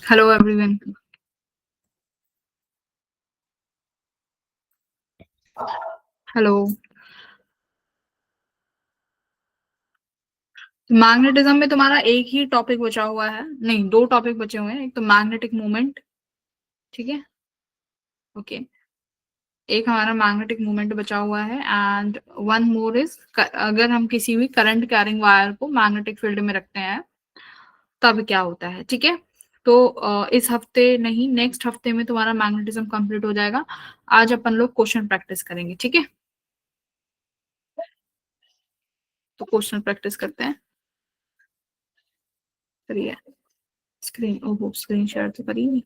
Hello everyone. Hello. Magnetism में तुम्हारा एक ही टॉपिक बचा हुआ है, नहीं 2 टॉपिक बचे हुए हैं। एक तो मैग्नेटिक मोमेंट, ठीक है? ओके। एक हमारा मैग्नेटिक मोमेंट बचा हुआ है एंड वन मोर इज अगर हम किसी भी करंट कैरिंग वायर को मैग्नेटिक फील्ड में रखते हैं तब क्या होता है, ठीक है? तो इस हफ्ते नहीं, नेक्स्ट हफ्ते में तुम्हारा मैग्नेटिज्म कंप्लीट हो जाएगा। आज अपन लोग क्वेश्चन प्रैक्टिस करेंगे, ठीक है? तो क्वेश्चन प्रैक्टिस करते हैं। करिए। स्क्रीन, ओहो स्क्रीन शेयर तो करी नहीं।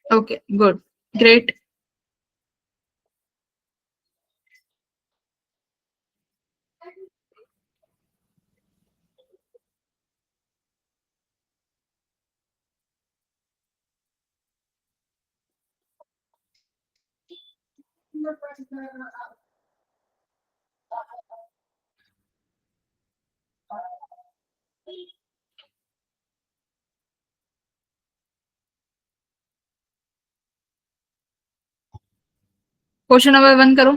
Okay, good. Great. Question number 1 करो।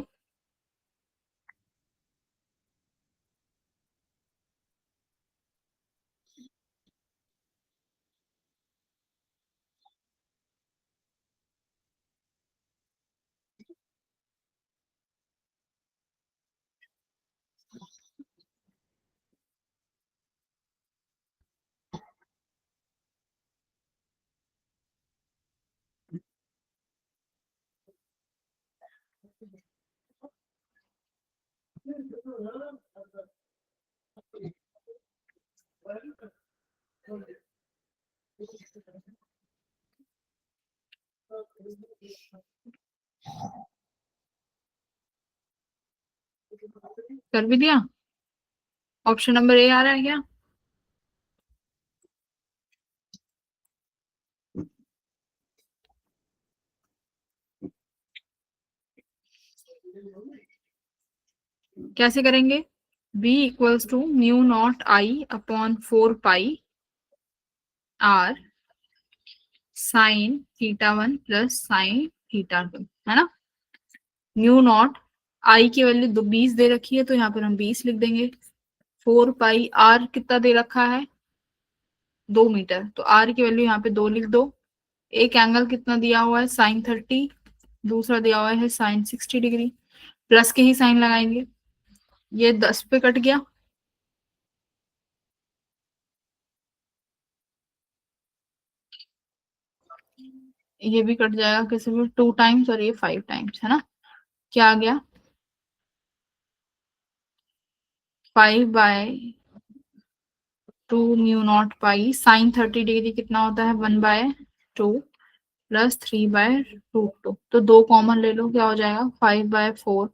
कर भी दिया। ऑप्शन नंबर ए आ रहा है क्या? कैसे करेंगे? b equals to mu naught I upon 4 pi r sine theta 1 plus sine theta 2, है ना? म्यू नॉट आई की वैल्यू 20 दे रखी है तो यहाँ पर हम 20 लिख देंगे। 4 पाई आर कितना दे रखा है? 2 मीटर, तो आर की वैल्यू यहाँ पे 2 लिख दो। एक एंगल कितना दिया हुआ है? sin 30। दूसरा दिया हुआ है sin 60 डिग्री। प्लस के ही साइन लगाएंगे। ये 10 पे कट गया। ये भी कट जाएगा किसी भी 2 टाइम्स और ये 5 टाइम्स, है ना? क्या आ गया? 5/2 म्यू नॉट पाई sin 30 डिग्री कितना होता है? 1/2 प्लस 3/√2। तो 2 कॉमन ले लो, क्या हो जाएगा? 5/4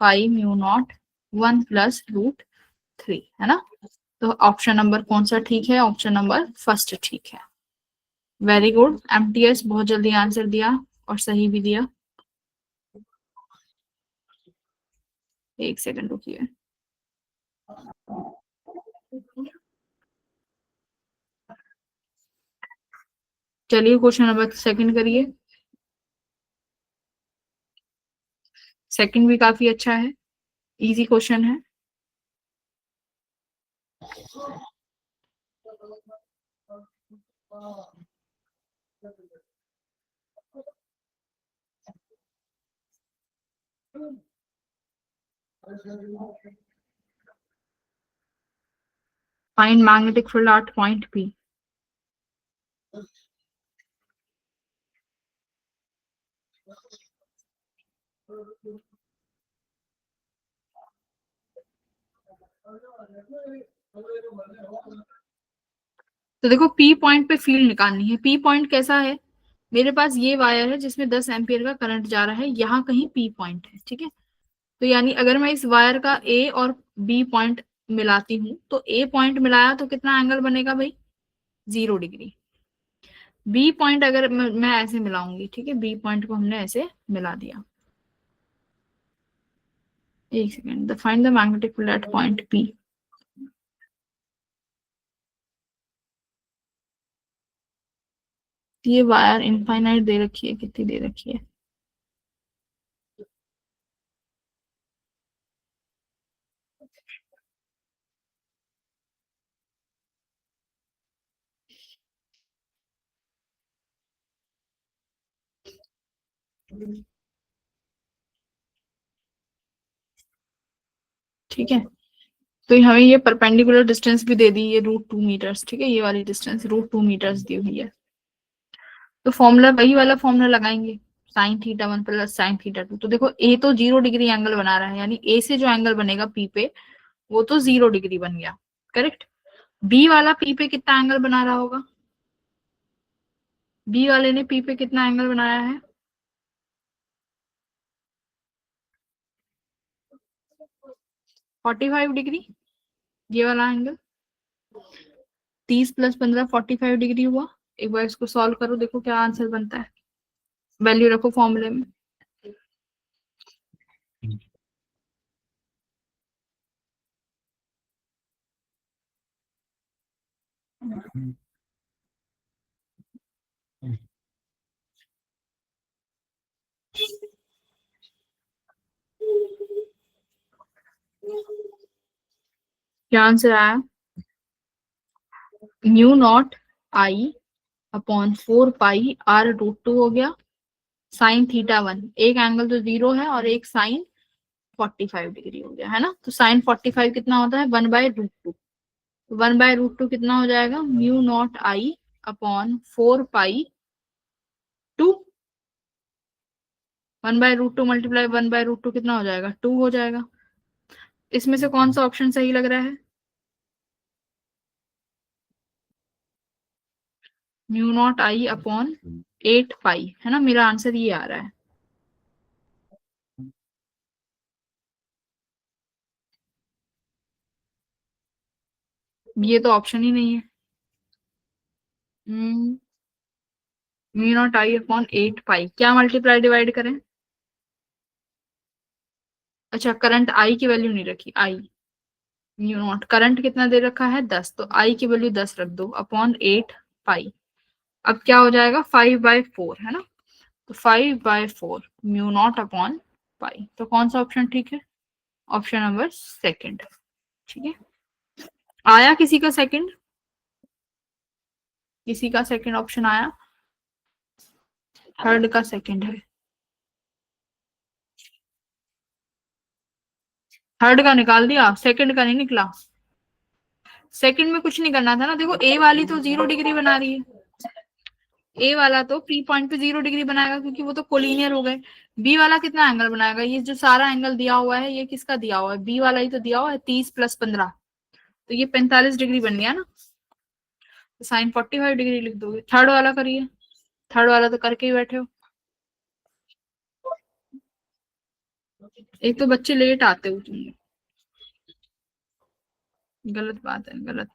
पाई म्यू नॉट 1 प्लस √3, है ना? तो ऑप्शन नंबर कौन सा ठीक है? ऑप्शन नंबर फर्स्ट ठीक है। Very good. एमटीएस बहुत जल्दी आंसर दिया और सही भी दिया। एक सेकंड रुकिए। चलिए क्वेश्चन नंबर सेकंड करिए। सेकंड भी काफी अच्छा है, इजी क्वेश्चन है। Find magnetic field at point P. तो देखो पी पॉइंट पे फील्ड निकालनी है। पी पॉइंट कैसा है? मेरे पास ये वायर है जिसमें 10 एम्पियर का करंट जा रहा है, यहाँ कहीं पी पॉइंट है, ठीक है? तो यानी अगर मैं इस वायर का ए और बी पॉइंट मिलाती हूँ तो ए पॉइंट मिलाया तो कितना एंगल बनेगा भाई, 0 डिग्री। बी पॉइंट अगर मैं ऐसे मिलाऊंगी, ठीक है, बी पॉइंट को हमने ऐसे मिला दिया। एक second, the find the magnetic field at point P. ये वायर इनफाइनाइट दे रखी है, कितनी दे रखी है, ठीक है। तो हमें ये परपेंडिकुलर डिस्टेंस भी दे दी, ये √2 मीटर्स, ठीक है, ये वाली डिस्टेंस √2 मीटर्स दी हुई है। तो फॉर्मूला वही वाला फॉर्मूला लगाएंगे, sin θ1 प्लस sin θ2। तो देखो ए तो 0 डिग्री एंगल बना रहा है, यानी ए से जो एंगल बनेगा पी पे वो तो 0 डिग्री बन गया, करेक्ट। बी वाला पी पे कितना एंगल बना रहा होगा, बी वाले ने पी पे कितना एंगल बनाया है, 45 डिग्री, ये वाला एंगल। 30 + 15 45 डिग्री हुआ। एक बार इसको सॉल्व करो, देखो क्या आंसर बनता है, वैल्यू रखो फॉर्मूले में। क्या आंसर आया, μ0I/4πr√2 हो गया। sin θ1, एक एंगल तो 0 है और एक साइन 45 डिग्री हो गया, है ना। तो साइन 45 कितना होता है, 1/√2। 1/√2 कितना हो जाएगा, μ0I/4π2। 1/√2 मल्टीप्लाई 1/√2 कितना हो जाएगा, 2 हो जाएगा। इसमें से कौन सा ऑप्शन सही लग रहा है, μ0I/8π, है ना, मेरा आंसर ये आ रहा है। ये तो ऑप्शन ही नहीं है। μ0I/8π, क्या मल्टीप्लाई डिवाइड करें, अच्छा करंट आई की वैल्यू नहीं रखी, आई, μ0 करंट कितना दे रखा है 10, तो आई की वैल्यू 10 रख दो अपॉन 8π। अब क्या हो जाएगा, 5/4, है ना। तो 5/4 μ0/पाई, तो कौन सा ऑप्शन ठीक है, ऑप्शन नंबर सेकंड, ठीक है। आया किसी का सेकंड, किसी का सेकंड ऑप्शन आया, थर्ड का सेकंड है, थर्ड का निकाल दिया, सेकंड का नहीं निकला। सेकंड में कुछ नहीं करना था ना, देखो ए वाली तो 0 डिग्री बना रही है, ए वाला तो प्री पॉइंट पे 0 डिग्री बनाएगा क्योंकि वो तो कोलिनियर हो गए। बी वाला कितना एंगल बनाएगा, ये जो सारा एंगल दिया हुआ है ये किसका दिया हुआ है, बी वाला ही तो दिया हुआ है, 30 + 15, तो ये 45 डिग्री बन गया ना। तो साइन 45 डिग्री लिख दोगे। थर्ड वाला करिए, थर्ड वाला तो करके ही बैठे हो। एक तो बच्चे लेट आते हो तुम, गलत बात है, गलत।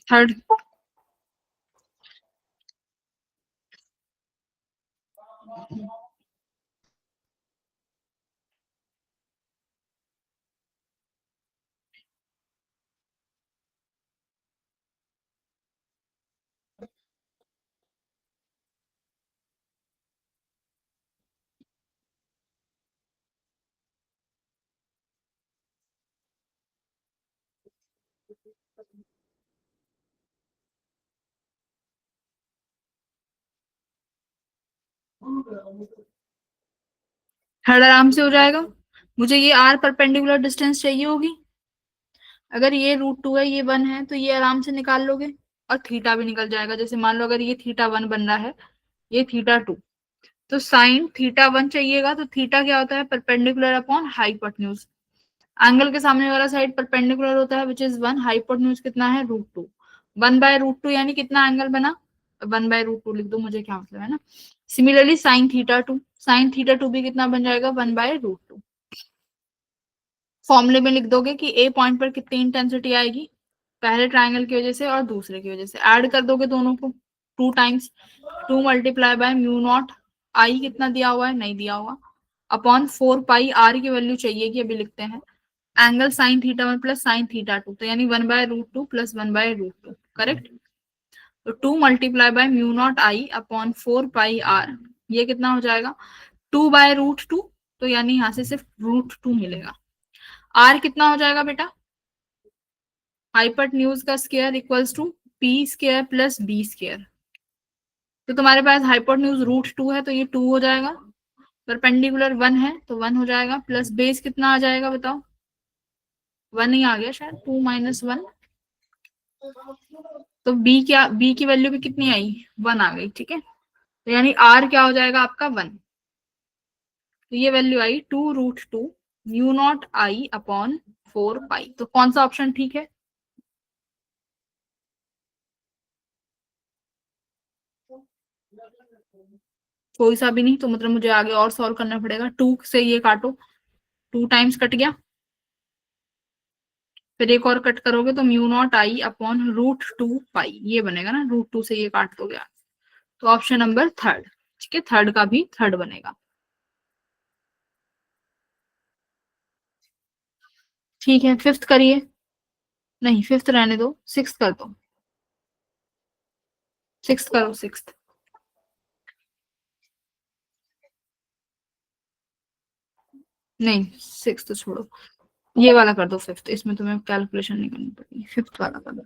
थर्ड, थर्ड आराम से हो जाएगा। मुझे ये आर परपेंडिकुलर डिस्टेंस चाहिए होगी, अगर ये √2 है, ये 1 है, तो ये आराम से निकाल लोगे। और थीटा भी निकल जाएगा, जैसे मान लो अगर ये θ1 बन रहा है, ये θ2, तो साइन θ1 चाहिएगा, तो थीटा क्या होता है, परपेंडिकुलर अपॉन हाइपोटेन्यूज। एंगल के सामने वाला साइड परपेंडिकुलर होता है विच इज 1, हाइपोटेन्यूज कितना है, √2। 1/√2 यानी कितना एंगल बना, 1/√2 लिख दो, मुझे क्या मतलब है ना। सिमिलरली साइन थीटा टू भी कितना बन जाएगा, 1/√2। फॉर्मूले में लिख दोगे कि ए पॉइंट पर कितनी इंटेंसिटी आएगी, पहले ट्राइंगल की वजह से और दूसरे की वजह से, ऐड कर दोगे दोनों को, 2 टाइम्स 2 × म्यू नॉट आई कितना दिया हुआ है, नहीं दिया हुआ, अपॉन 4 पाई आर की वैल्यू चाहिए कि, अभी लिखते हैं एंगल sin θ1 प्लस sin θ2, तो यानी 1/√2 प्लस 1/√2, करेक्ट। तो 2 × mu naught I upon 4 pi r, ये कितना हो जाएगा, 2/√2, तो यानी यहाँ से सिर्फ √2 मिलेगा। आर कितना हो जाएगा बेटा, हाइपोटेन्यूज का square equals to p square plus b square. तो तुम्हारे पास हाइपोटेन्यूज √2 है तो ये 2 हो जाएगा, परपेंडिकुलर 1 है तो 1 हो जाएगा, प्लस बेस कितना आ जाएगा बताओ, 1 ही आ गया शायद, 2 - 1, तो बी की वैल्यू भी कितनी आई, 1 आ गई, ठीक है। तो यानी आर क्या हो जाएगा आपका 1, तो ये value I 2√2 mu naught I upon 4 पाई। तो कौन सा ऑप्शन ठीक है, कोई सा भी नहीं, तो मतलब मुझे आगे और सॉल्व करना पड़ेगा। 2 से ये काटो, 2 टाइम्स कट गया, फिर एक और कट करोगे तो म्यू नॉट आई अपॉन √2 पाई, ये बनेगा ना, √2 से ये काट दोगे, तो ऑप्शन नंबर थर्ड, ठीक है, थर्ड का भी थर्ड बनेगा। ठीक है, फिफ्थ करिए, नहीं फिफ्थ रहने दो, सिक्स कर दो, सिक्स करो, सिक्स। नहीं सिक्स तो छोड़ो, ये वाला कर दो फिफ्थ, इसमें तुम्हें कैलकुलेशन नहीं करनी पड़ेगी, फिफ्थ वाला कर दो।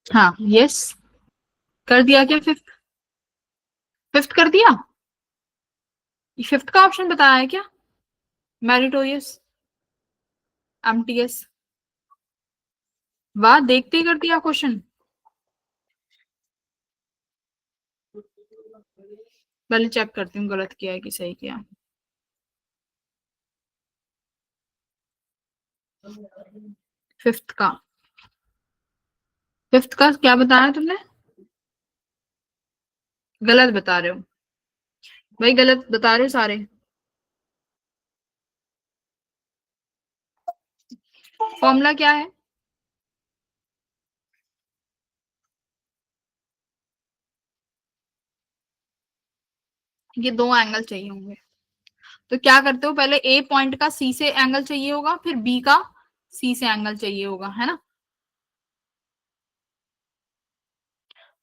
हाँ यस, कर दिया क्या फिफ्थ, फिफ्थ कर दिया, ये फिफ्थ का ऑप्शन बताया है क्या, मेरिटोरियस, एमटीएस, वाह देखते ही कर दिया क्वेश्चन। पहले चेक करती हूँ गलत किया है कि सही किया। फिफ्थ का, फिफ्थ का क्या बताया तुमने, गलत बता रहे हो भाई, गलत बता रहे हो सारे। फॉर्मूला क्या है, ये दो एंगल चाहिए होंगे, तो क्या करते हो, पहले ए पॉइंट का सी से एंगल चाहिए होगा, फिर बी का सी से एंगल चाहिए होगा, है ना।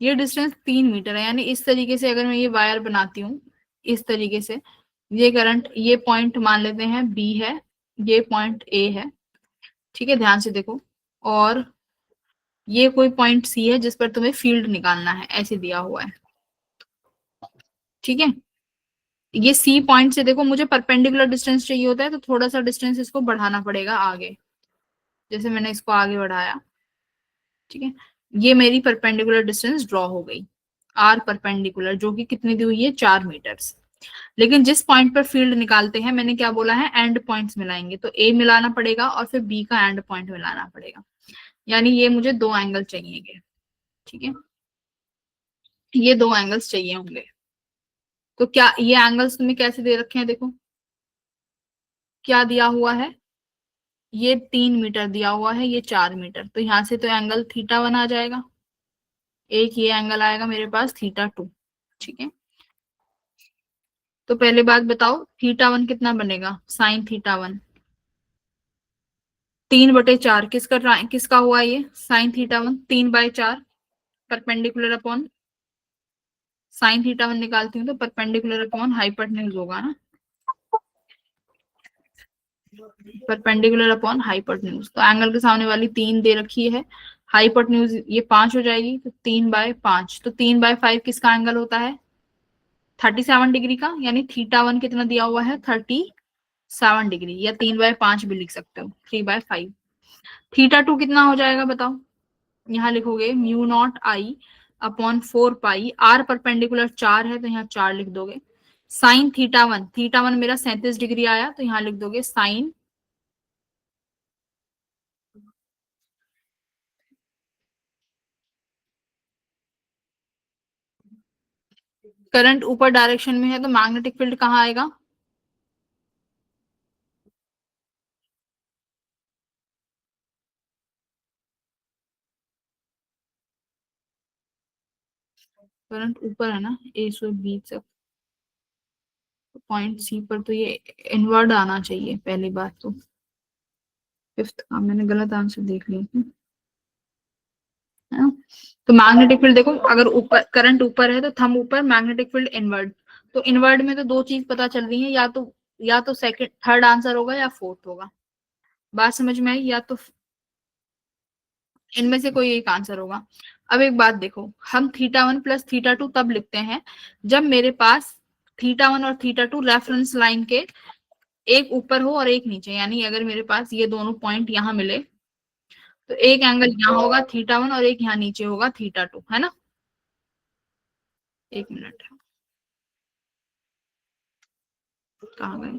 ये डिस्टेंस 3 मीटर है, यानी इस तरीके से अगर मैं ये वायर बनाती हूँ, इस तरीके से, ये करंट, ये पॉइंट मान लेते हैं बी है, ये पॉइंट ए है, ठीक है, ध्यान से देखो, और ये कोई पॉइंट सी है जिस पर तुम्हें फील्ड निकालना है, ऐसे दिया हुआ है, ठीक है। ये सी पॉइंट से देखो, मुझे परपेंडिकुलर डिस्टेंस चाहिए होता है, तो थोड़ा सा डिस्टेंस इसको बढ़ाना पड़ेगा आगे, जैसे मैंने इसको आगे बढ़ाया, ठीक है, ये मेरी परपेंडिकुलर डिस्टेंस ड्रॉ हो गई, आर परपेंडिकुलर, जो कि कितनी दी हुई है, 4 मीटर्स। लेकिन जिस पॉइंट पर फील्ड निकालते हैं, मैंने क्या बोला है, एंड पॉइंट्स मिलाएंगे, तो ए मिलाना पड़ेगा और फिर बी का एंड पॉइंट मिलाना पड़ेगा, यानी ये मुझे दो एंगल चाहिए, ठीक है, ये दो एंगल्स चाहिए होंगे। तो क्या ये एंगल्स तुम्हें कैसे दे रखे हैं, देखो क्या दिया हुआ है, ये 3 मीटर दिया हुआ है, ये 4 मीटर, तो यहाँ से तो एंगल θ1 आ जाएगा, एक ये एंगल आएगा मेरे पास θ2, ठीक है। तो पहले बात बताओ, θ1 कितना बनेगा, sin θ1, 3/4, किसका हुआ ये, sin θ1 3/4, परपेंडिकुलर अपॉन, sin θ1 निकालती हूँ तो परपेंडिकुलर अपॉन हाइपोटेन्यूज होगा ना, परपेंडिकुलर अपॉन हाइपोटेन्यूज, तो एंगल के सामने वाली 3 दे रखी है, हाइपोटेन्यूज ये 5 हो जाएगी, तो 3/5, तो 3/5 किसका एंगल होता है, 37 डिग्री का, यानी θ1 कितना दिया हुआ है, 37 डिग्री, या 3/5 भी लिख सकते हो, 3/5। θ2 कितना हो जाएगा बताओ, यहाँ लिखोगे mu naught I upon 4 pi, r perpendicular 4 है तो यहाँ 4 लिख दोगे, साइन θ1, θ1 मेरा 37 डिग्री आया, तो यहाँ लिख दोगे साइन करंट ऊपर डायरेक्शन में है तो मैग्नेटिक फील्ड कहाँ आएगा? करंट ऊपर है ना, ए से बी तक, पॉइंट सी पर, तो ये इनवर्ड आना चाहिए पहली बात तो। फिफ्थ का मैंने गलत आंसर देख लिया है ना। तो मैग्नेटिक फील्ड देखो, अगर ऊपर करंट ऊपर है तो थंब ऊपर, मैग्नेटिक फील्ड इनवर्ड। तो इनवर्ड में तो दो चीज पता चल रही है, या तो सेकंड थर्ड आंसर होगा या फोर्थ होगा। बात समझ में आई? या तो इनमें से कोई एक आंसर होगा। अब एक बात देखो, हम theta one plus theta two तब लिखते हैं जब मेरे पास थीटा वन और थीटा टू रेफरेंस लाइन के एक ऊपर हो और एक नीचे, यानी अगर मेरे पास ये दोनों पॉइंट यहाँ मिले तो एक एंगल यहाँ होगा थीटा वन और एक यहाँ नीचे होगा थीटा टू, है ना। एक मिनट, कहाँ गए?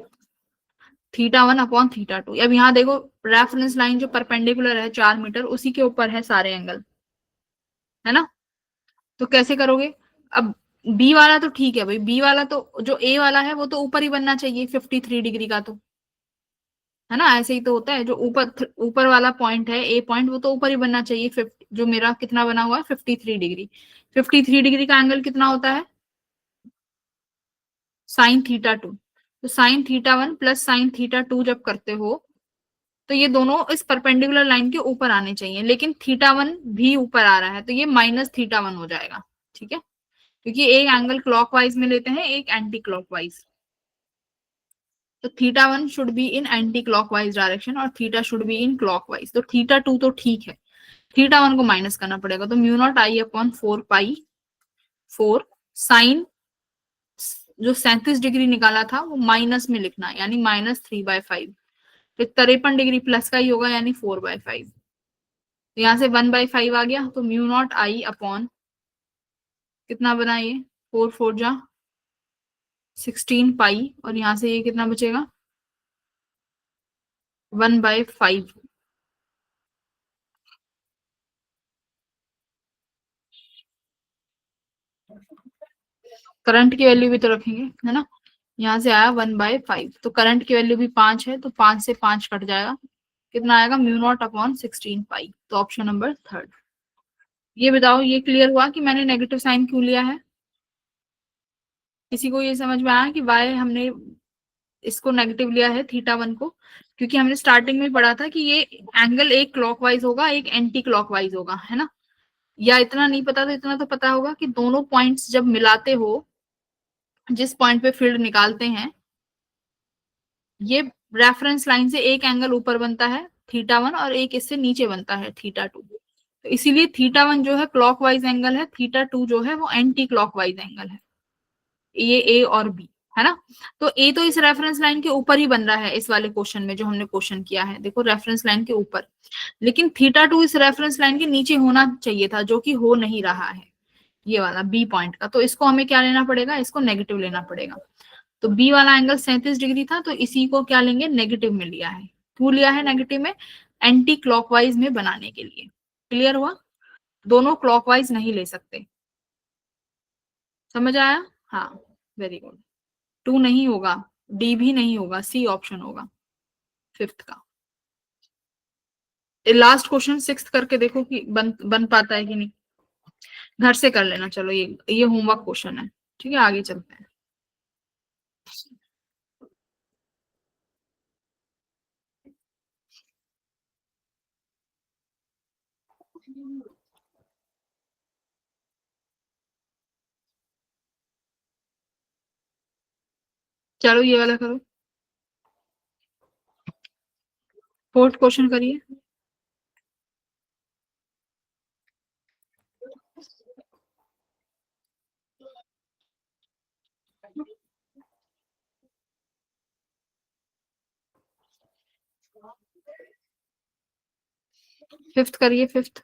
Theta one upon theta two. अब यहाँ देखो, रेफरेंस लाइन जो परपेंडिकुलर है 4 मीटर, उसी के ऊपर है सारे एंगल, है ना। तो कैसे करोगे? अब बी वाला तो ठीक है भाई, बी वाला तो जो ए वाला है वो तो ऊपर ही बनना चाहिए 53 डिग्री का, तो है ना, ऐसे ही तो होता है। जो ऊपर ऊपर वाला पॉइंट है, ए पॉइंट, वो तो ऊपर ही बनना चाहिए। 50, जो मेरा कितना बना हुआ है 53 डिग्री। 53 डिग्री का एंगल कितना होता है? Sine theta two. तो sine theta one plus sine theta two जब करते हो तो ये दोनों इस परपेंडिकुलर लाइन के ऊपर आने चाहिए, लेकिन थीटा वन भी ऊपर आ रहा है तो ये माइनस थीटा वन हो जाएगा। ठीक है, क्योंकि एक एंगल क्लॉकवाइज में लेते हैं, एक एंटी क्लॉकवाइज। तो theta one should be in anti clockwise direction और theta should be in clockwise. तो थीटा टू तो ठीक है, थीटा वन को माइनस करना पड़ेगा। तो mu naught I upon 4 pi 4 sign, जो 37 डिग्री निकाला था वो माइनस में लिखना है, यानी -3/5। फिर 53 डिग्री प्लस का ही होगा, यानी 4/5। तो यहाँ से 1/5 आ गया, तो म्यू नॉट आई अपॉन कितना बना ये, 4 4 जा 16 पाई, और यहाँ से ये कितना बचेगा, 1/5। करंट की वैल्यू भी तो रखेंगे, है ना। यहाँ से आया 1/5, तो करंट की वैल्यू भी 5 है, तो 5 से 5 कट जाएगा, कितना आएगा, म्यू नॉट अपॉन 16 पाई। तो ऑप्शन नंबर थर्ड। ये बताओ, ये क्लियर हुआ कि मैंने नेगेटिव साइन क्यों लिया है? किसी को ये समझ में आया कि वाई हमने इसको नेगेटिव लिया है थीटा वन को? क्योंकि हमने स्टार्टिंग में पढ़ा था कि ये एंगल एक क्लॉकवाइज होगा, एक एंटी क्लॉकवाइज होगा, है ना। या इतना नहीं पता तो इतना तो पता होगा कि दोनों पॉइंट्स जब मिलाते हो, जिस पॉइंट पे फील्ड निकालते हैं, ये रेफरेंस लाइन से एक एंगल ऊपर बनता है थीटा वन और एक इससे नीचे बनता है थीटा टू। तो इसीलिए थीटा वन जो है क्लॉकवाइज एंगल है, थीटा टू जो है वो एंटी क्लॉकवाइज एंगल है। ये ए और बी, है ना। तो ए तो इस रेफरेंस लाइन के ऊपर ही बन रहा है, इस वाले क्वेश्चन में जो हमने क्वेश्चन किया है, देखो रेफरेंस लाइन के ऊपर। लेकिन थीटा टू इस रेफरेंस लाइन के नीचे होना चाहिए था, जो कि हो नहीं रहा है, ये वाला बी पॉइंट का। तो इसको हमें क्या लेना पड़ेगा, इसको नेगेटिव लेना पड़ेगा। तो बी वाला एंगल 37 डिग्री था, तो इसी को क्या लेंगे, नेगेटिव में लिया है। क्यों लिया है नेगेटिव में? एंटी क्लॉकवाइज में बनाने के लिए। क्लियर हुआ? दोनों क्लॉकवाइज नहीं ले सकते। समझ आया? हाँ, वेरी गुड। टू नहीं होगा, डी भी नहीं होगा, सी ऑप्शन होगा फिफ्थ का। लास्ट क्वेश्चन सिक्स्थ करके देखो कि बन बन पाता है कि नहीं। घर से कर लेना, चलो ये होमवर्क क्वेश्चन है। ठीक है, आगे चलते हैं। चलो ये वाला करो, फोर्थ क्वेश्चन करिए। फिफ्थ करिए, फिफ्थ।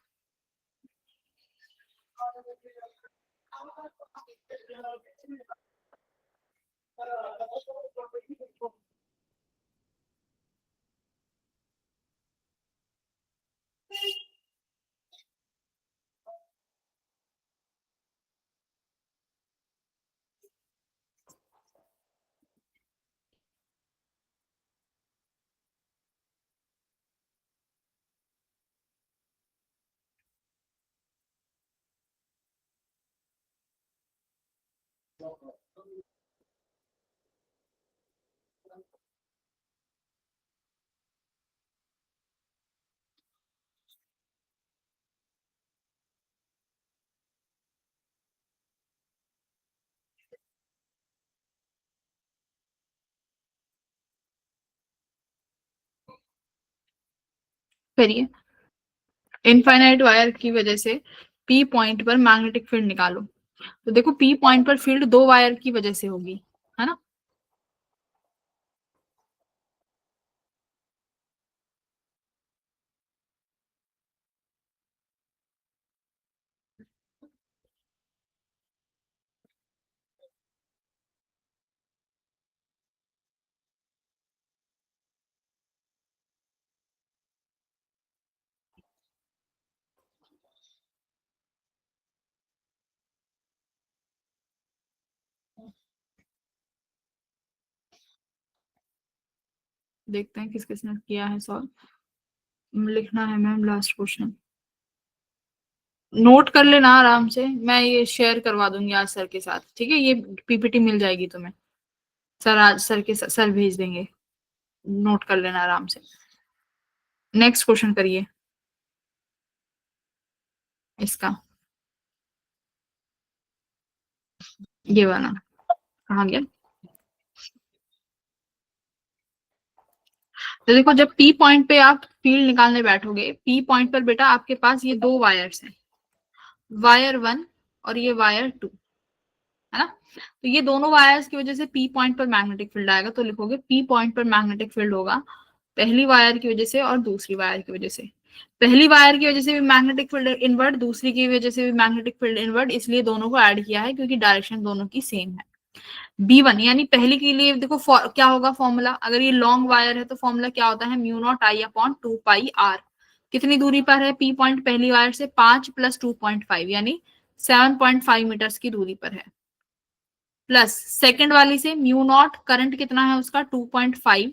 करिए। इनफाइनाइट वायर की वजह से पी पॉइंट पर मैग्नेटिक फील्ड निकालो। तो देखो पी पॉइंट पर फील्ड दो वायर की वजह से होगी, है ना। देखते हैं किस किसने किया है सॉल्व। लिखना है मैम लास्ट क्वेश्चन। नोट कर लेना आराम से, मैं ये शेयर करवा दूंगी आज सर के साथ, ठीक है। ये पीपीटी मिल जाएगी तुम्हें, सर आज सर भेज देंगे। नोट कर लेना आराम से। नेक्स्ट क्वेश्चन करिए इसका। ये वाला कहाँ गया। तो देखो जब पी पॉइंट पे आप फील्ड निकालने बैठोगे, पी पॉइंट पर बेटा आपके पास ये दो वायर्स हैं, वायर वन और ये वायर टू, है ना। तो ये दोनों वायर्स की वजह से पी पॉइंट पर मैग्नेटिक फील्ड आएगा। तो लिखोगे पी पॉइंट पर मैग्नेटिक फील्ड होगा पहली वायर की वजह से और दूसरी वायर की वजह से। पहली वायर की वजह से भी मैग्नेटिक फील्ड इनवर्ट, दूसरी की वजह से भी मैग्नेटिक फील्ड इनवर्ट, इसलिए दोनों को ऐड किया है क्योंकि डायरेक्शन दोनों की सेम है। B1 यानी पहले के लिए देखो क्या होगा फॉर्मूला, अगर ये लॉन्ग वायर है तो फॉर्मूला क्या होता है, mu naught I upon 2 pi r. कितनी दूरी पर है पी पॉइंट पहली वायर से, 5 प्लस 2.5 यानी 7.5 मीटर्स की दूरी पर है। प्लस सेकंड वाली से म्यू नॉट, करंट कितना है उसका 2.5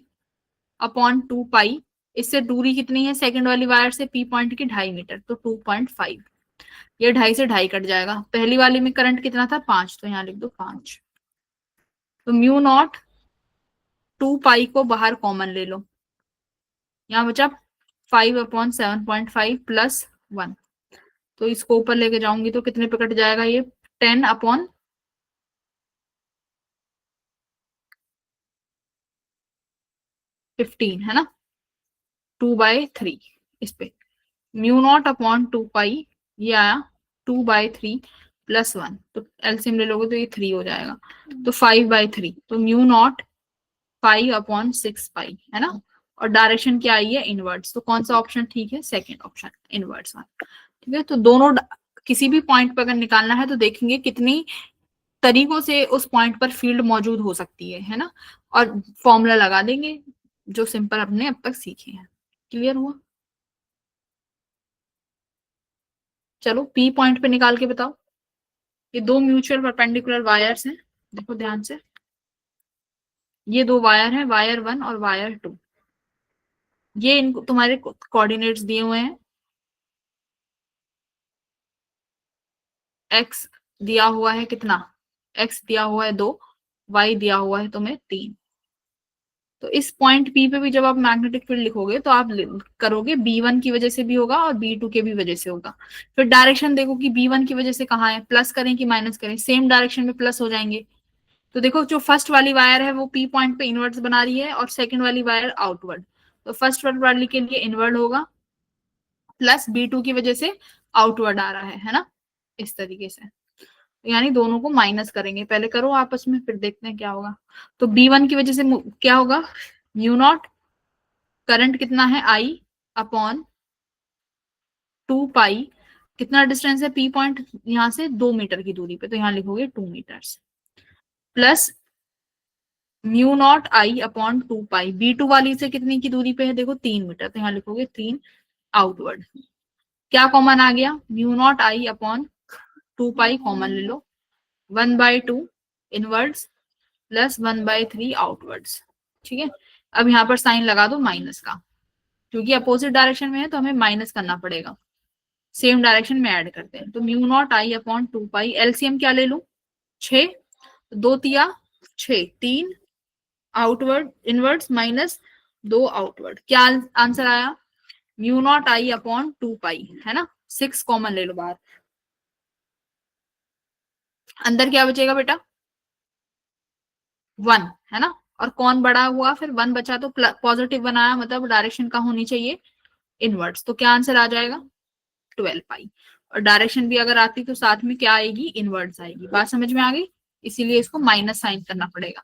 अपॉन 2 पाई, इससे दूरी कितनी है सेकंड वाली वायर से पी पॉइंट की 2.5 मीटर, तो 2.5। ये 2.5 से 2.5 कट जाएगा। पहली वाली में करंट कितना था 5, तो यहाँ लिख दो 5। तो म्यू नॉट 2 पाई को बाहर कॉमन ले लो, यहाँ बचा 5/7.5 प्लस 1। तो इसको ऊपर लेके जाऊंगी तो कितने पे कट जाएगा ये, 10/15, है ना। 2/3 इस पे, म्यू नॉट अपॉन 2 पाई, ये आया 2/3 प्लस 1, तो एलसीएम ले लोगे तो ये 3 हो जाएगा, तो 5/3। तो म्यू नॉट 5/6 पाई, है ना। और डायरेक्शन क्या आई है इनवर्ट्स, तो कौन सा ऑप्शन ठीक है, सेकेंड ऑप्शन इनवर्ट्स वाला। ठीक है, तो दोनों किसी भी पॉइंट पर अगर निकालना है तो देखेंगे कितनी तरीकों से उस पॉइंट पर फील्ड मौजूद हो सकती है ना। और फॉर्मूला लगा देंगे जो सिंपल अपने अब तक सीखे हैं। क्लियर हुआ। चलो पी पॉइंट पे निकाल के बताओ। ये दो म्यूचुअल परपेंडिकुलर वायर्स हैं, देखो ध्यान से। ये दो वायर हैं, वायर वन और वायर टू। ये इनको तुम्हारे कोऑर्डिनेट्स दिए हुए हैं। एक्स दिया हुआ है कितना, एक्स दिया हुआ है 2, वाई दिया हुआ है तुम्हें 3। तो इस पॉइंट पी पे भी जब आप मैग्नेटिक फील्ड लिखोगे तो आप करोगे B1 की वजह से भी होगा और B2 के भी वजह से होगा। फिर डायरेक्शन देखो कि B1 की वजह से कहाँ है, प्लस करें कि माइनस करें, सेम डायरेक्शन में प्लस हो जाएंगे। तो देखो जो फर्स्ट वाली वायर है वो पी पॉइंट पे इनवर्ट्स बना रही है और सेकंड वाली वायर आउटवर्ड, तो फर्स्ट वाली के लिए इनवर्ड होगा, प्लस B2 की वजह से आउटवर्ड आ रहा है ना, इस तरीके से। यानी दोनों को माइनस करेंगे, पहले करो आपस में फिर देखते हैं क्या होगा। तो B1 की वजह से क्या होगा, म्यू नॉट, करंट कितना है I अपॉन 2 पाई, कितना डिस्टेंस है पी पॉइंट यहाँ से 2 मीटर की दूरी पे, तो यहाँ लिखोगे 2 metres, plus mu naught I upon 2 pi, B2 वाली से कितनी की दूरी पे है देखो 3 मीटर, तो यहाँ लिखोगे 3 आउटवर्ड। क्या कॉमन आ गया, mu naught I upon 2 pi common ले लो, 1/2 इनवर्ड्स प्लस 1/3 आउटवर्ड्स। ठीक है, अब यहाँ पर साइन लगा दो माइनस का, क्योंकि अपोजिट डायरेक्शन में है तो हमें माइनस करना पड़ेगा, सेम डायरेक्शन में ऐड करते हैं। तो mu naught I upon 2 pi, LCM क्या ले लूं 6, 2 तिया 6, 3 आउटवर्ड इनवर्ड्स माइनस 2 आउटवर्ड, क्या आंसर आया? म्यू नॉट आई अपॉन 2 पाई, है ना। 6 कॉमन ले लो बाहर, अंदर क्या बचेगा बेटा? 1, है ना। और कौन बड़ा हुआ, फिर 1 बचा तो पॉजिटिव 1 आया, मतलब डायरेक्शन का होनी चाहिए इनवर्ट्स, तो क्या आंसर आ जाएगा? 12 पाई। और डायरेक्शन भी अगर आती तो साथ में क्या आएगी? इनवर्ट्स आएगी। बात समझ में आ गई? इसीलिए इसको माइनस साइन करना पड़ेगा।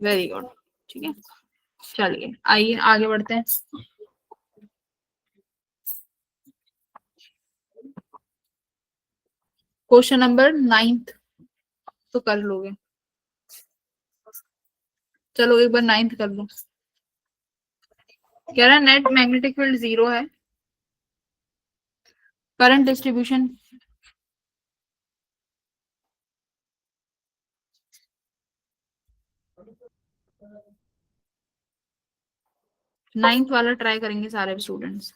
वेरी गुड, ठीक है। चलिए आइए आगे बढ़ते हैं। क्वेश्चन नंबर 9 तो कर लोगे? चलो एक बार 9 कर लो। कह रहा है नेट मैग्नेटिक फील्ड 0 है, करंट डिस्ट्रीब्यूशन। 9th वाला ट्राई करेंगे सारे स्टूडेंट्स।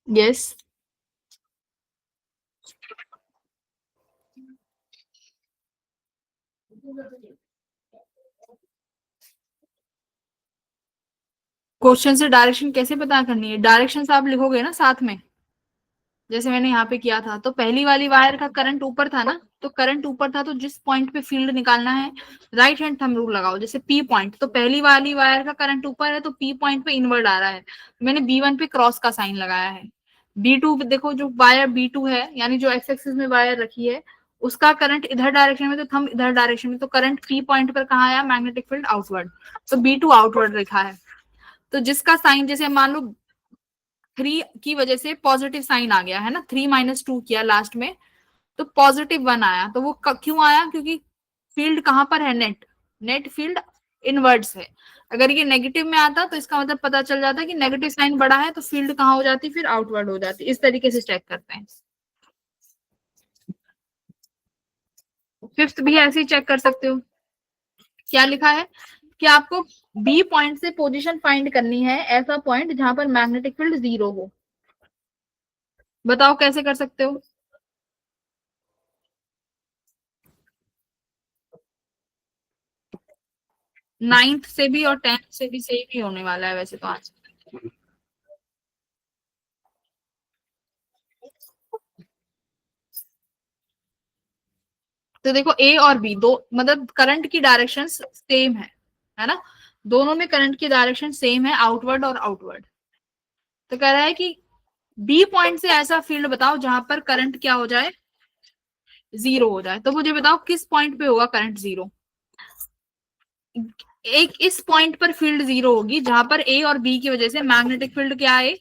यस। क्वेश्चन से डायरेक्शन कैसे पता करनी है? डायरेक्शन से आप लिखोगे ना साथ में, जैसे मैंने यहाँ पे किया था। तो पहली वाली वायर का करंट ऊपर था ना, तो करंट ऊपर था, तो जिस पॉइंट पे फील्ड निकालना है राइट हैंड थंब रूल लगाओ। जैसे पी पॉइंट, तो पहली वाली वायर का करंट ऊपर है, तो पी पॉइंट पे इनवर्ड आ रहा है, मैंने B1 पे क्रॉस का साइन लगाया है। B2 देखो, जो वायर B2 है, यानी जो एक्स एक्सिस में वायर रखी है, उसका करंट इधर डायरेक्शन में, तो थंब इधर डायरेक्शन में, तो करंट पी पॉइंट पर कहाँ आया? मैग्नेटिक फील्ड आउटवर्ड, तो B2 आउटवर्ड लिखा है। तो जिसका साइन, जैसे मान लो 3 की वजह से पॉजिटिव साइन आ गया है ना, 3 - 2 किया लास्ट में, तो +1 आया। तो वो क्यों आया? क्योंकि फील्ड कहां पर है? नेट, नेट फील्ड इनवर्ड्स है। अगर ये नेगेटिव में आता तो इसका मतलब पता चल जाता कि नेगेटिव साइन बड़ा है, तो फील्ड कहाँ हो जाती? फिर आउटवर्ड हो जाती। इस तरीके से चेक करते हैं। फिफ्थ भी ऐसे ही चेक कर सकते हो। क्या लिखा है कि आपको बी पॉइंट से पोजीशन फाइंड करनी है, ऐसा पॉइंट जहां पर मैग्नेटिक फील्ड 0 हो। बताओ कैसे कर सकते हो? 9th से भी और 10th से भी सेम ही होने वाला है वैसे तो आज। तो देखो ए और बी दो, मतलब करंट की डायरेक्शन सेम है ना। दोनों में करंट की डायरेक्शन सेम है, आउटवर्ड और आउटवर्ड। तो कह रहा है कि बी पॉइंट से ऐसा फील्ड बताओ जहां पर करंट क्या हो जाए? 0 हो जाए। तो मुझे बताओ किस पॉइंट पे होगा करंट 0? एक इस पॉइंट पर फील्ड 0 होगी जहां पर ए और बी की वजह से मैग्नेटिक फील्ड क्या है?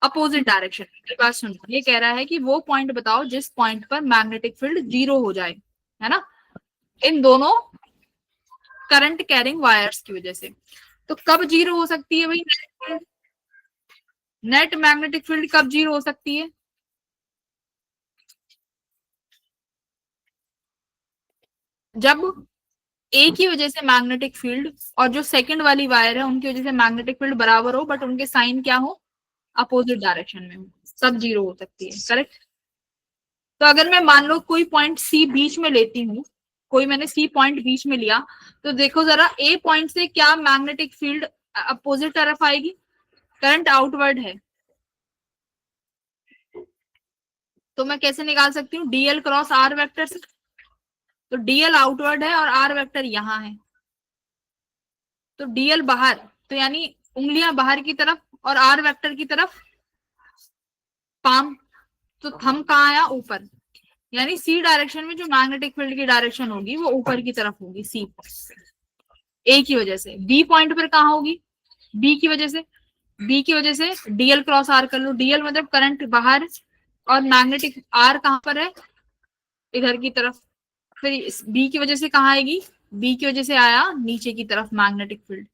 Opposite direction. मेरी बात सुनो, ये कह रहा है कि वो पॉइंट बताओ जिस पॉइंट पर मैग्नेटिक फील्ड 0 हो जाए, है ना, इन दोनों करंट कैरिंग वायर्स की वजह से। तो कब 0 हो सकती है भाई? नेट मैग्नेटिक फील्ड कब 0 हो सकती है? जब ए की वजह से मैग्नेटिक फील्ड और जो सेकंड वाली वायर है उनकी वजह से मैग्नेटिक फील्ड बराबर हो, बट उनके साइन क्या हो? अपोजिट डायरेक्शन में हो, सब 0 हो सकती है। करेक्ट। तो अगर मैं मान लो कोई पॉइंट सी बीच में लेती हूँ, कोई मैंने सी पॉइंट बीच में लिया, तो देखो जरा ए पॉइंट से क्या मैग्नेटिक फील्ड अपोजिट तरफ आएगी? करंट आउटवर्ड है, तो मैं कैसे निकाल सकती हूँ, डीएल क्रॉस आर वेक्टर से। तो डीएल आउटवर्ड है और आर वेक्टर यहाँ है, तो डीएल बाहर, तो यानी उंगलियां बाहर की तरफ और आर वेक्टर की तरफ पाम, तो थंब कहाँ आया, ऊपर, यानी सी डायरेक्शन में जो मैग्नेटिक फील्ड की डायरेक्शन होगी वो ऊपर की तरफ होगी, सी ए की वजह से। बी पॉइंट पर कहाँ होगी, बी की वजह से, बी की वजह से डीएल क्रॉस आर कर लो, डीएल मतलब करंट बाहर, और मैग्नेटिक आर कहाँ पर है, इधर की तरफ। फिर बी की वजह से कहाँ आएगी, बी की वजह से आया नीचे की तरफ मैग्नेटिक फील्ड।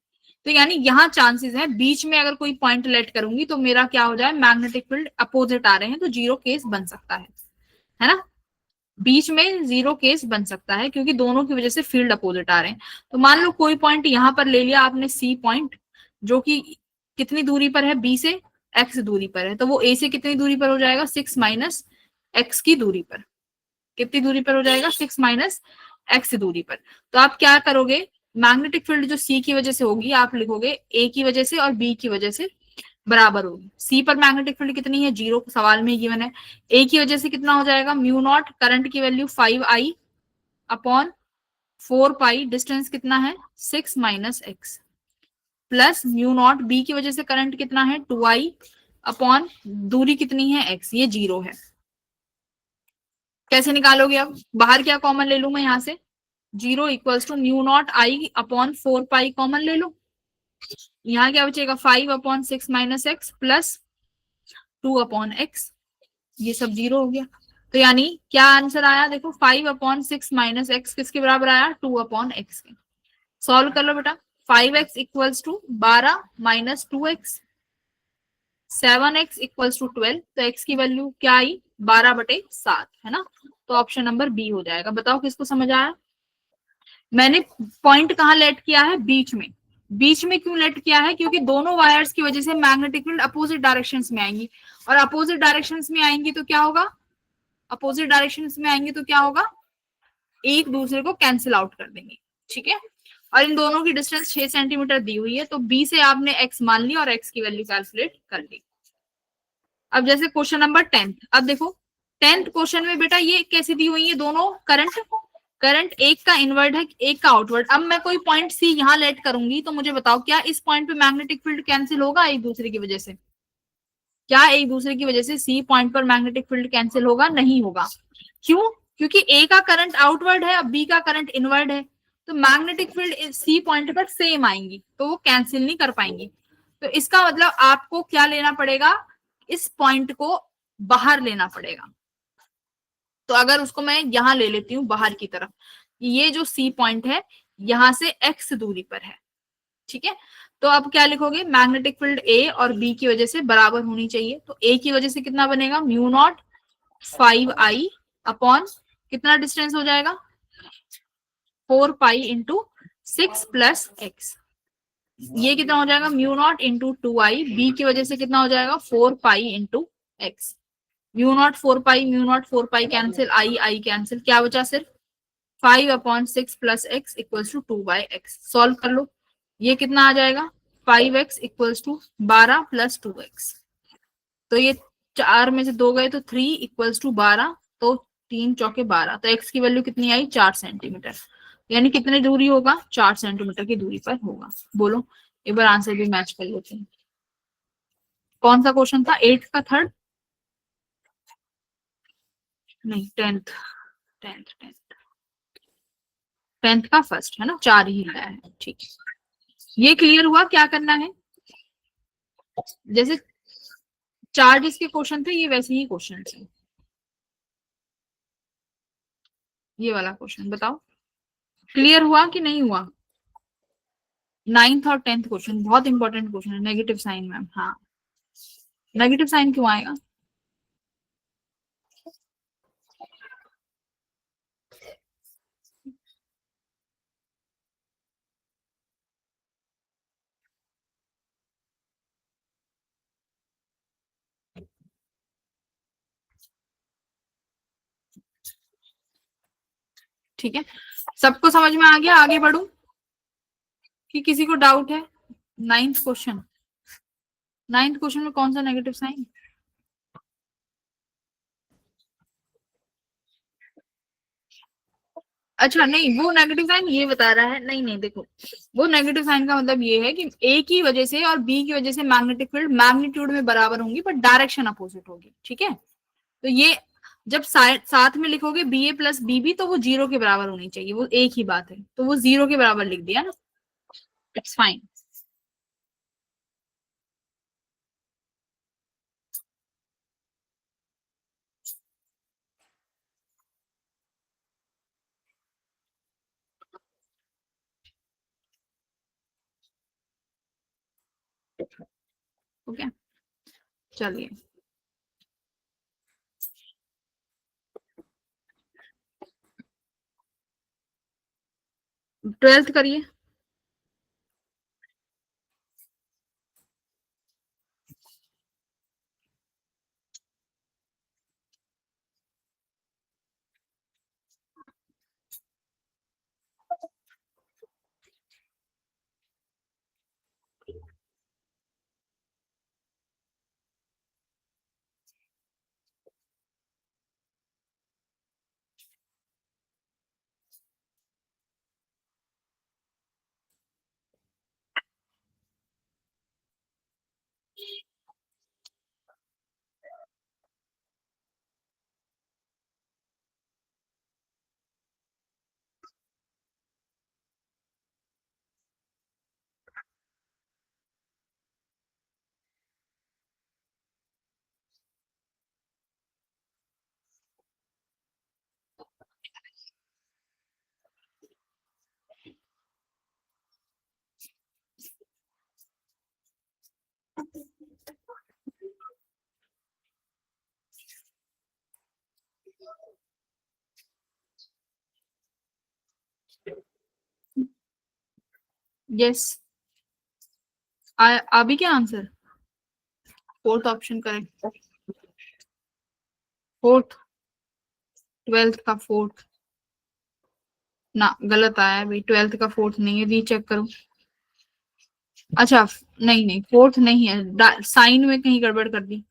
तो यानी यहाँ चांसेस है बीच में अगर कोई पॉइंट लेट करूंगी तो मेरा क्या हो जाए, मैग्नेटिक फील्ड अपोजिट आ रहे हैं, तो जीरो केस बन सकता है ना। बीच में जीरो केस बन सकता है क्योंकि दोनों की वजह से फील्ड अपोजिट आ रहे हैं। तो मान लो कोई पॉइंट यहां पर ले लिया आपने, सी पॉइंट, जो कि कितनी दूरी पर है, बी से एक्स दूरी पर है, तो वो ए से कितनी दूरी पर हो जाएगा, 6 माइनस एक्स की दूरी पर। कितनी दूरी पर हो जाएगा, 6 माइनस एक्स दूरी पर। तो आप क्या करोगे, मैग्नेटिक फील्ड जो सी की वजह से होगी आप लिखोगे ए की वजह से और बी की वजह से बराबर होगी। सी पर मैग्नेटिक फील्ड कितनी है, जीरो, सवाल में गिवन है। ए की वजह से कितना हो जाएगा, म्यू नॉट, करंट की value 5i upon 4 pi, distance कितना है 6 minus x, plus mu naught, b की वजह से करंट कितना है 2i अपॉन दूरी कितनी है एक्स, ये जीरो है। कैसे निकालोगे, अब बाहर क्या कॉमन ले लू मैं यहाँ से, zero equals to mu naught I upon 4 pi common ले लो, यहाँ क्या बचेगा 5/6 माइनस एक्स प्लस 2/x, ये सब जीरो हो गया। तो यानी क्या आंसर आया, देखो 5/6 माइनस एक्स किसके बराबर आया, 2/x के। सॉल्व कर लो बेटा, 5x equals to 12 minus 2x, 7x equals to 12, तो x की वैल्यू क्या आई, 12/7, है ना। तो ऑप्शन नंबर बी हो जाएगा। बताओ किसको समझ आया। मैंने पॉइंट कहाँ लेट किया है, बीच में। बीच में क्यों लेट किया है, क्योंकि दोनों वायर्स की वजह से मैग्नेटिक फील्ड अपोजिट डायरेक्शंस में आएंगी, और अपोजिट डायरेक्शंस में आएंगी तो क्या होगा, अपोजिट डायरेक्शंस में आएंगे तो क्या होगा, एक दूसरे को कैंसिल आउट कर देंगे, ठीक है। और इन दोनों की डिस्टेंस 6 सेंटीमीटर दी हुई है, तो बी से आपने एक्स मान ली और एक्स की वैल्यू कैलकुलेट कर ली। अब जैसे क्वेश्चन नंबर 10, अब देखो 10th क्वेश्चन में बेटा ये कैसी दी हुई है, दोनों करंट, करंट एक का इनवर्ड है एक का आउटवर्ड। अब मैं कोई पॉइंट सी यहाँ लेट करूंगी तो मुझे बताओ क्या इस पॉइंट पे मैग्नेटिक फील्ड कैंसिल होगा एक दूसरे की वजह से, क्या एक दूसरे की वजह से सी पॉइंट पर मैग्नेटिक फील्ड कैंसिल होगा, नहीं होगा। क्यों, क्योंकि ए का करंट आउटवर्ड है, अब बी का करंट इनवर्ड है, तो मैग्नेटिक फील्ड सी पॉइंट पर सेम आएंगी, तो वो कैंसिल नहीं कर पाएंगी। तो इसका मतलब आपको क्या लेना पड़ेगा, इस पॉइंट को बाहर लेना पड़ेगा। तो अगर उसको मैं यहां ले लेती हूँ बाहर की तरफ, ये जो सी पॉइंट है यहां से एक्स दूरी पर है, ठीक है। तो अब क्या लिखोगे, मैग्नेटिक फील्ड ए और बी की वजह से बराबर होनी चाहिए, तो ए की वजह से कितना बनेगा, म्यू नॉट 5i अपॉन कितना डिस्टेंस हो जाएगा 4 पाई इंटू 6 प्लस एक्स, ये कितना हो जाएगा mu not into 2i, B की वजह से कितना हो जाएगा 4 pi into x, mu naught 4 pi, mu naught 4 pi cancel, I cancel, क्या बचा सिर्फ 5/6 प्लस x equals to 2/x। Solve कर लो, ये कितना आ जाएगा 5x equals to 12 plus 2x, तो ये 4 में से 2 गए तो 3 इक्वल्स टू 12, तो 3 चौके 12, तो x की वैल्यू कितनी आई 4 सेंटीमीटर, यानी कितनी दूरी होगा 4 सेंटीमीटर की दूरी पर होगा। बोलो एक बार आंसर भी मैच कर लेते हैं। कौन सा क्वेश्चन था, 8th का थर्ड, नहीं 10th, 10th का फर्स्ट है ना, 4 ही लाया है, ठीक है। ये क्लियर हुआ क्या करना है, जैसे चार्जेस के क्वेश्चन थे ये वैसे ही क्वेश्चन है। ये वाला क्वेश्चन बताओ क्लियर हुआ कि नहीं हुआ। 9th और 10th क्वेश्चन बहुत इंपॉर्टेंट क्वेश्चन है, नेगेटिव साइन मैम, हाँ नेगेटिव साइन क्यों आएगा, ठीक है। सबको समझ में आ गया, आगे बढ़ू कि किसी को डाउट है। 9th क्वेश्चन, 9th क्वेश्चन में कौन सा नेगेटिव साइन, अच्छा नहीं, वो नेगेटिव साइन ये बता रहा है, नहीं नहीं देखो, वो नेगेटिव साइन का मतलब ये है कि ए की वजह से और बी की वजह से मैग्नेटिक फील्ड मैग्नीट्यूड में बराबर होंगी पर डायरेक्शन अपोजिट होगी, ठीक है। तो ये जब साथ में लिखोगे बी ए प्लस बी बी तो वो जीरो के बराबर होनी चाहिए, वो एक ही बात है, तो वो जीरो के बराबर लिख दिया ना, इट्स फाइन। ओके, चलिए 12th करिए। यस, अभी क्या answer? Fourth option correct. Fourth, 12th का फोर्थ। ना गलत आया है भाई, 12th का फोर्थ नहीं है, रीचेक करो। अच्छा, नहीं नहीं फोर्थ नहीं है, साइन में कहीं गड़बड़ कर दी।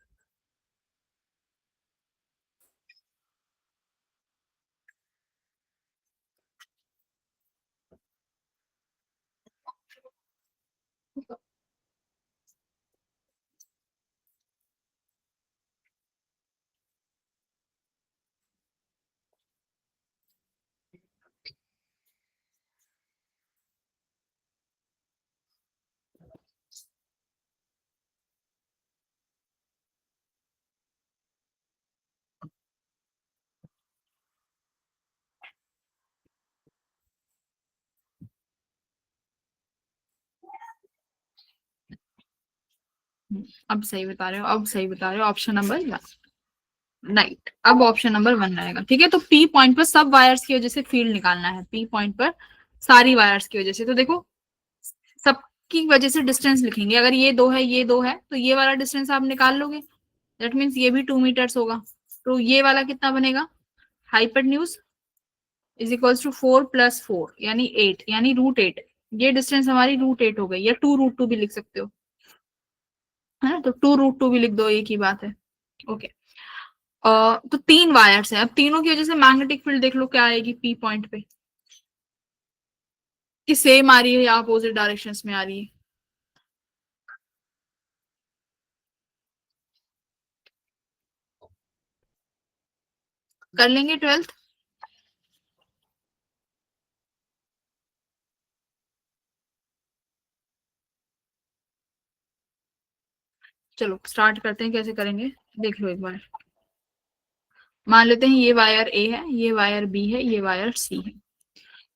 अब सही बता रहे हो, अब सही बता रहे हो, ऑप्शन नंबर राइट। अब ऑप्शन नंबर 1 रहेगा, ठीक है। तो पी पॉइंट पर सब वायर्स की वजह से फील्ड निकालना है, पी पॉइंट पर सारी वायर्स की वजह से। तो देखो, सबकी वजह से डिस्टेंस लिखेंगे, अगर ये दो है ये दो है तो ये वाला डिस्टेंस आप निकाल लोगे, दैट मीन्स ये भी 2 मीटर्स होगा। तो ये वाला कितना बनेगा, हाइपोटेन्यूज इज इक्वल्स टू 4 + 4 यानी 8, यानी √8। ये डिस्टेंस हमारी √8 हो गई, या 2√2 भी लिख सकते हो, है ना। तो 2√2 भी लिख दो, एक ही बात है। ओके, तो 3 वायर्स हैं, अब तीनों की वजह से मैग्नेटिक फील्ड देख लो क्या आएगी पी पॉइंट पे, कि सेम आ रही है या अपोजिट डायरेक्शंस में आ रही है। कर लेंगे 12th। चलो स्टार्ट करते हैं, कैसे करेंगे देख लो एक बार। मान लेते हैं ये वायर ए है, ये वायर बी है, ये वायर सी है।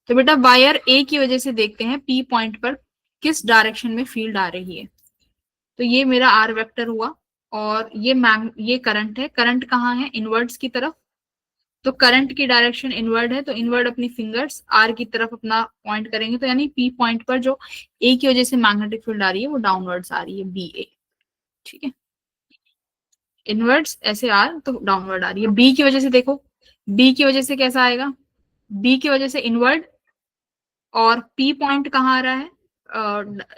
तो बेटा वायर ए की वजह से देखते हैं पी पॉइंट पर किस डायरेक्शन में फील्ड आ रही है। तो ये मेरा आर वेक्टर हुआ, और ये करंट है, करंट कहाँ है, इनवर्ड्स की तरफ। तो करंट की डायरेक्शन इनवर्ड है, तो इनवर्ड अपनी फिंगर्स आर की तरफ अपना पॉइंट करेंगे, तो यानी पी पॉइंट पर जो ए की वजह से मैग्नेटिक फील्ड आ रही है वो डाउनवर्ड्स आ रही है, बी ए, ठीक है। इनवर्ड्स ऐसे आर तो डाउनवर्ड आ रही है। बी की वजह से देखो, बी की वजह से कैसा आएगा, बी की वजह से इनवर्ड, और पी पॉइंट कहाँ आ रहा है,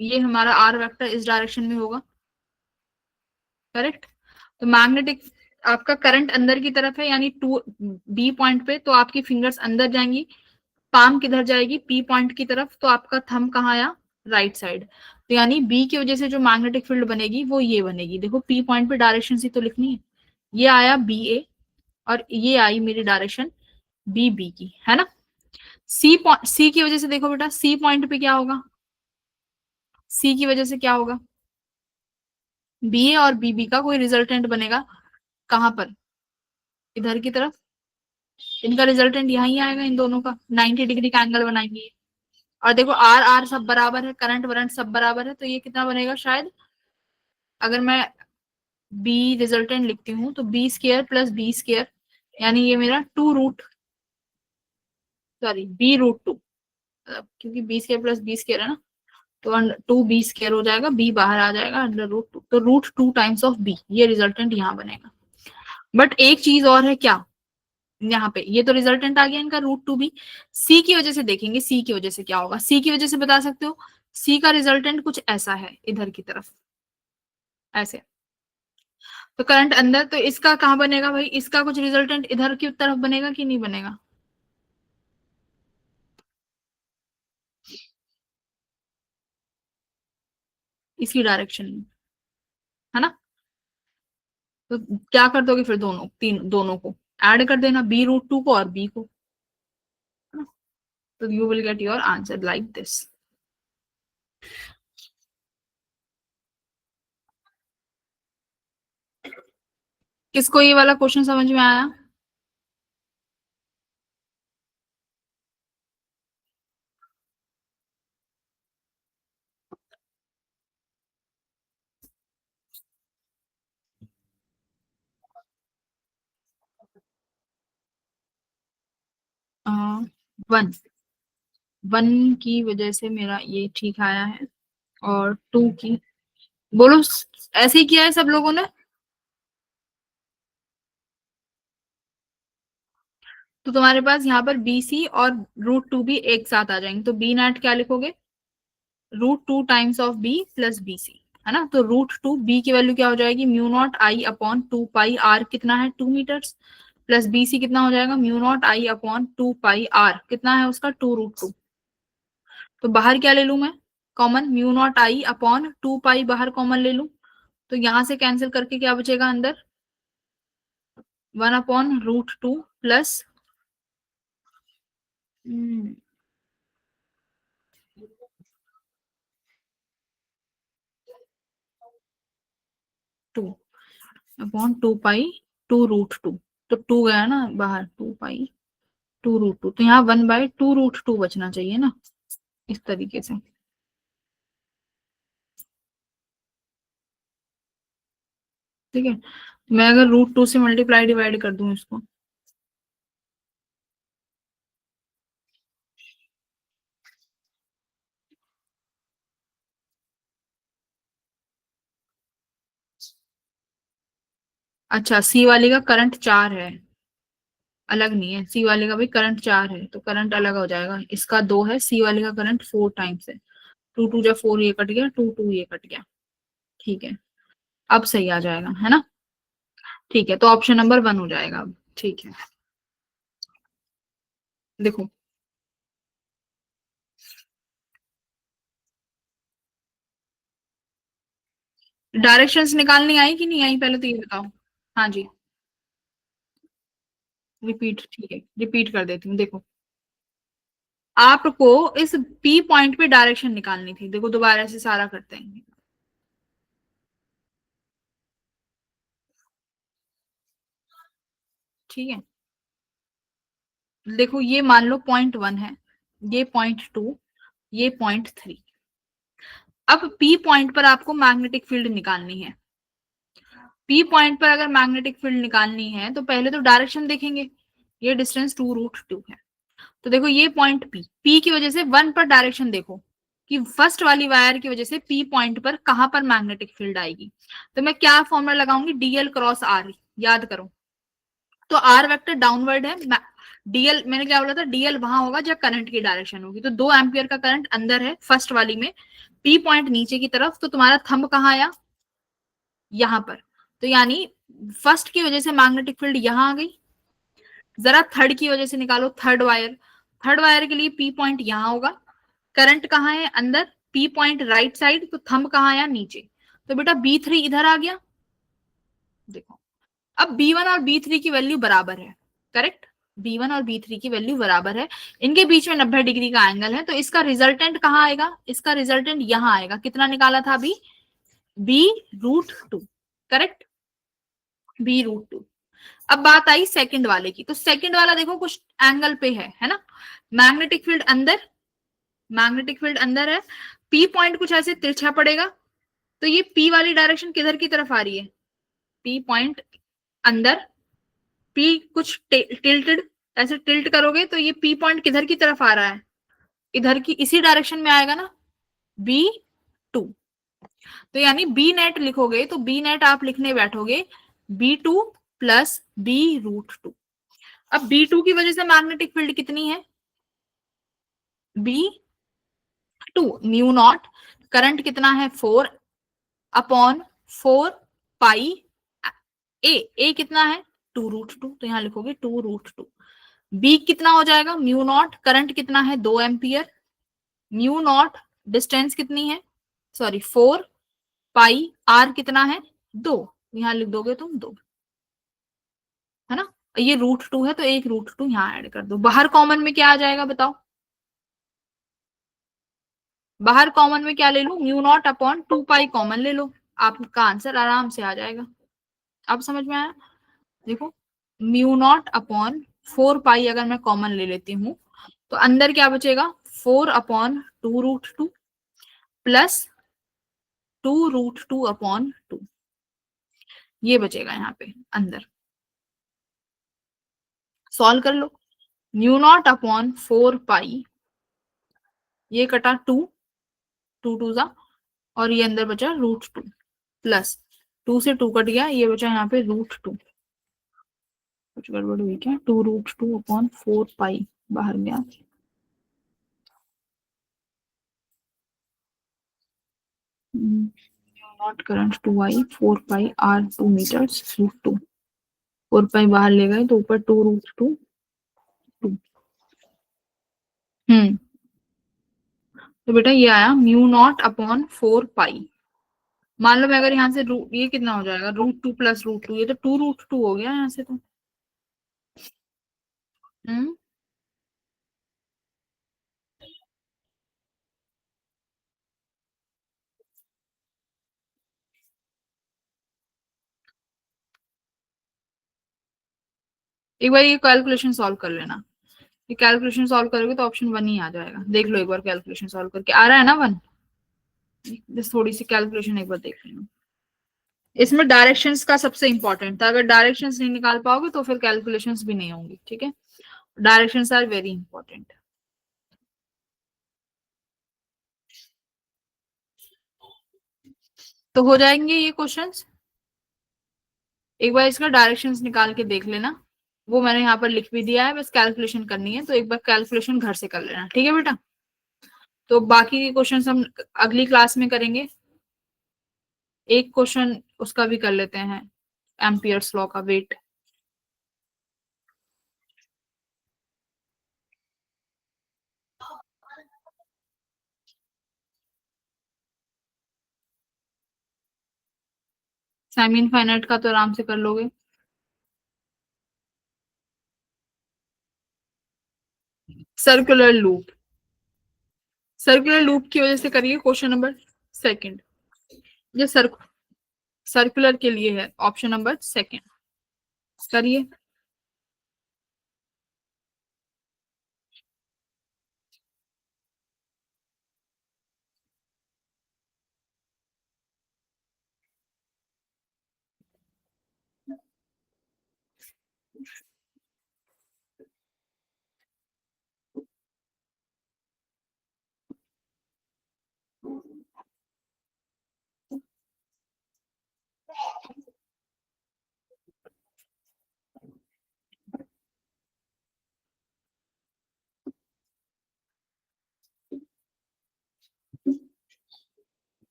ये हमारा आर वेक्टर इस डायरेक्शन में होगा, करेक्ट। तो मैग्नेटिक, आपका करंट अंदर की तरफ है, यानी टू बी पॉइंट पे, तो आपकी फिंगर्स अंदर जाएंगी, पाम किधर जाएगी, पी पॉइंट की तरफ, तो आपका थंब कहाँ आया, राइट साइड। तो यानी बी की वजह से जो मैग्नेटिक फील्ड बनेगी वो ये बनेगी। देखो पी पॉइंट पे डायरेक्शन सी तो लिखनी है, ये आया बी ए और ये आई मेरी डायरेक्शन बी बी की, है ना। सी की वजह से देखो बेटा, सी पॉइंट पे क्या होगा, सी की वजह से क्या होगा, बी ए और बी बी का कोई रिजल्टेंट बनेगा, कहां पर, इधर की तरफ। इनका रिजल्टेंट यहीं आएगा, इन दोनों का 90 डिग्री का एंगल बनाएंगे। और देखो आर आर सब बराबर है, करंट वरंट सब बराबर है, तो ये कितना बनेगा शायद, अगर मैं बी रिजल्टेंट लिखती हूँ तो B square plus B square, यानी ये मेरा two root, sorry B root two, क्योंकि B square plus B square है ना, तो टू बी स्केयर हो जाएगा, बी बाहर आ जाएगा, अंडर रूट टू, तो root two times of b, ये रिजल्टेंट यहाँ बनेगा। बट एक चीज और है क्या, यहाँ पे ये तो रिजल्टेंट आ गया इनका रूट टू बी, सी की वजह से देखेंगे, सी की वजह से क्या होगा, सी की वजह से बता सकते हो, सी का रिजल्टेंट कुछ ऐसा है इधर की तरफ, ऐसे। तो करंट अंदर, तो इसका कहाँ बनेगा भाई, इसका कुछ रिजल्टेंट इधर की तरफ बनेगा कि नहीं बनेगा, इसी डायरेक्शन में, है ना। तो क्या कर दोगे फिर, दोनों तीन दोनों को ऐड कर देना, बी रूट टू को और बी को, है ना? तो you will get your answer like this. किसको ये वाला क्वेश्चन समझ में आया। वन, वन की वजह से मेरा ये ठीक आया है, और टू की, बोलो ऐसे ही किया है सब लोगों ने। तो तुम्हारे पास यहाँ पर बी सी और रूट टू भी एक साथ आ जाएंगे, तो बी नैट क्या लिखोगे, root two times of b plus b c, है ना। तो रूट टू बी की वैल्यू क्या हो जाएगी, mu naught I upon two pi r, कितना है 2 मीटर्स, प्लस बी सी कितना हो जाएगा, mu naught I upon two pi r, कितना है उसका 2 रूट 2। तो बाहर क्या ले लूं मैं, common, mu naught I upon two पाई बाहर कॉमन ले लूं, तो यहां से कैंसिल करके क्या बचेगा अंदर, 1/√2 प्लस 2/2 पाई 2√2, तो टू गया ना बाहर, 2 पाई 2√2, तो यहाँ 1/2√2 बचना चाहिए ना, इस तरीके से। ठीक है, मैं अगर √2 से मल्टीप्लाई डिवाइड कर दूं इसको, अच्छा सी वाली का करंट 4 है, अलग नहीं है, सी वाले का भी करंट 4 है, तो करंट अलग हो जाएगा, इसका 2 है, सी वाले का करंट 4 टाइम्स है, 2 2 जा 4, ये कट गया, 2 2 ये कट गया, ठीक है, अब सही आ जाएगा, है ना। ठीक है, तो ऑप्शन नंबर 1 हो जाएगा अब, ठीक है। देखो डायरेक्शंस निकालनी आई कि नहीं आई, पहले तो ये बताओ। हाँ जी, रिपीट, ठीक है रिपीट कर देती हूँ, देखो आपको इस पी पॉइंट पे डायरेक्शन निकालनी थी, देखो दोबारा से सारा करते हैं, ठीक है। देखो ये मान लो पॉइंट 1 है, ये पॉइंट 2, ये पॉइंट 3। अब पी पॉइंट पर आपको मैग्नेटिक फील्ड निकालनी है, पी पॉइंट पर अगर मैग्नेटिक फील्ड निकालनी है तो पहले तो डायरेक्शन देखेंगे, ये डिस्टेंस 2√2 है, तो देखो ये पॉइंट पी, पी की वजह से 1 पर डायरेक्शन देखो कि फर्स्ट वाली वायर की वजह से पी पॉइंट पर कहां पर मैग्नेटिक फील्ड आएगी, तो मैं क्या फॉर्मूला लगाऊंगी, डीएल क्रॉस आर, याद करो। तो आर वेक्टर डाउनवर्ड है, डीएल मैंने क्या बोला था, डीएल वहां होगा जब करंट की डायरेक्शन होगी, तो 2 एम्पियर का करंट अंदर है फर्स्ट वाली में, पी पॉइंट नीचे की तरफ, तो तुम्हारा थंब कहाँ आया, यहाँ पर, तो यानी फर्स्ट की वजह से मैग्नेटिक फील्ड यहाँ आ गई। जरा थर्ड की वजह से निकालो, थर्ड वायर, थर्ड वायर के लिए पी पॉइंट यहां होगा, करंट कहाँ है अंदर, पी पॉइंट राइट साइड, तो थंब कहाँ है नीचे, तो बेटा B3 इधर आ गया। देखो अब B1 और B3 की वैल्यू बराबर है, करेक्ट, B1 और B3 की वैल्यू बराबर है, इनके बीच में 90 डिग्री का एंगल है, तो इसका रिजल्टेंट कहाँ आएगा, इसका रिजल्टेंट यहां आएगा, कितना निकाला था अभी, B√2, करेक्ट, B√2। अब बात आई सेकंड वाले की, तो सेकंड वाला देखो कुछ एंगल पे है ना, मैग्नेटिक फील्ड अंदर, मैग्नेटिक फील्ड अंदर है, पी पॉइंट कुछ ऐसे तिरछा पड़ेगा, तो ये पी वाली डायरेक्शन किधर की तरफ आ रही है, पी पॉइंट अंदर, पी कुछ टिल्टेड, ऐसे टिल्ट करोगे तो ये पी पॉइंट किधर की तरफ आ रहा है, इधर की, इसी डायरेक्शन में आएगा ना, B2। तो यानी बी नेट लिखोगे तो बी नेट आप लिखने बैठोगे B2 प्लस B√2। अब B2 की वजह से मैग्नेटिक फील्ड कितनी है, B2 म्यू नॉट, करंट कितना है 4/4 पाई, ए कितना है 2√2, तो यहां लिखोगे 2√2। बी कितना हो जाएगा म्यू नॉट, करंट कितना है 2 एम्पियर, म्यू नॉट डिस्टेंस कितनी है, सॉरी 4 पाई, आर कितना है 2, यहां लिख दोगे तुम 2, है ना, ये √2 है तो एक √2 यहाँ ऐड कर दो, बाहर कॉमन में क्या आ जाएगा बताओ, बाहर कॉमन में क्या ले लो, म्यू नॉट/2 पाई कॉमन ले लो, आपका आंसर आराम से आ जाएगा। अब समझ में आया, देखो म्यू नॉट/4 पाई अगर मैं कॉमन ले लेती हूँ तो अंदर क्या बचेगा, 4/2√2 प्लस 2√2/2, ये बचेगा यहाँ पे अंदर, सॉल्व कर लो, म्यू नॉट/4 पाई, ये कटा 2, 2 जा, और ये अंदर बचा √2 प्लस 2 से 2 कट गया, ये बचा यहाँ पे √2, कुछ गड़बड़ हुई क्या, 2√2/4 पाई बाहर गया, naught current 2I, 4 pi R 2 metre √2, 4 pi बाहर ले गए तो ऊपर 2√2, 2। तो बेटा ये आया म्यू नॉट/4 पाई। मान लो मैं अगर यहाँ से ये कितना हो जाएगा, √2 प्लस √2, ये तो 2√2 हो गया यहाँ से तो। हम्म एक बार ये कैलकुलेशन सॉल्व कर लेना, ये कैलकुलेशन सॉल्व करोगे तो ऑप्शन 1 ही आ जाएगा, देख लो एक बार कैलकुलेशन सॉल्व करके, आ रहा है ना 1, बस थोड़ी सी कैलकुलेशन एक बार देख लेना। इसमें डायरेक्शंस का सबसे इंपॉर्टेंट था, अगर डायरेक्शंस नहीं निकाल पाओगे तो फिर कैलकुलेशंस भी नहीं होंगी, ठीक है, डायरेक्शंस आर वेरी इंपॉर्टेंट। तो हो जाएंगे ये क्वेश्चंस, एक बार इसका डायरेक्शंस निकाल के देख लेना, वो मैंने यहाँ पर लिख भी दिया है, बस कैलकुलेशन करनी है, तो एक बार कैलकुलेशन घर से कर लेना, ठीक है बेटा। तो बाकी के क्वेश्चंस हम अगली क्लास में करेंगे, एक क्वेश्चन उसका भी कर लेते हैं, एम्पियर्स लॉ का वेट। सेमी इनफाइनाइट का तो आराम से कर लोगे। सर्कुलर लूप, सर्कुलर लूप की वजह से करिए क्वेश्चन नंबर सेकंड, ये सर्कुलर के लिए है, ऑप्शन नंबर सेकंड करिए।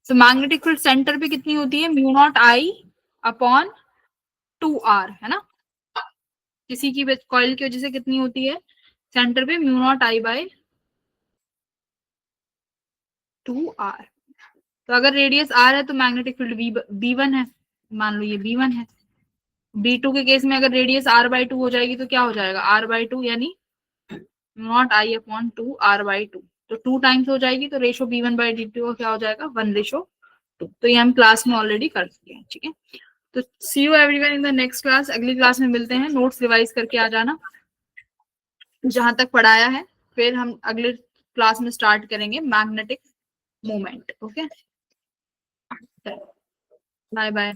तो मैग्नेटिक फील्ड सेंटर पे कितनी होती है, mu naught I upon 2r, है ना। किसी की कॉइल की वजह से कितनी होती है सेंटर पे, म्यू नॉट आई बाय 2r। तो अगर रेडियस r है तो मैग्नेटिक फील्ड b1 है, मान लो ये b1 है। b2 के केस में अगर रेडियस r बाई 2 हो जाएगी तो क्या हो जाएगा, r बाई 2 यानी नॉट आई अपॉन 2r/2। तो 2 टाइम्स हो जाएगी तो रेशो b1/d2 का क्या हो जाएगा, 1:2। तो ये हम क्लास में ऑलरेडी कर चुके हैं, ठीक है। तो see you everyone in the next class, अगली क्लास में मिलते हैं। नोट्स रिवाइज करके आ जाना जहां तक पढ़ाया है, फिर हम अगले क्लास में स्टार्ट करेंगे magnetic moment. Okay, bye bye.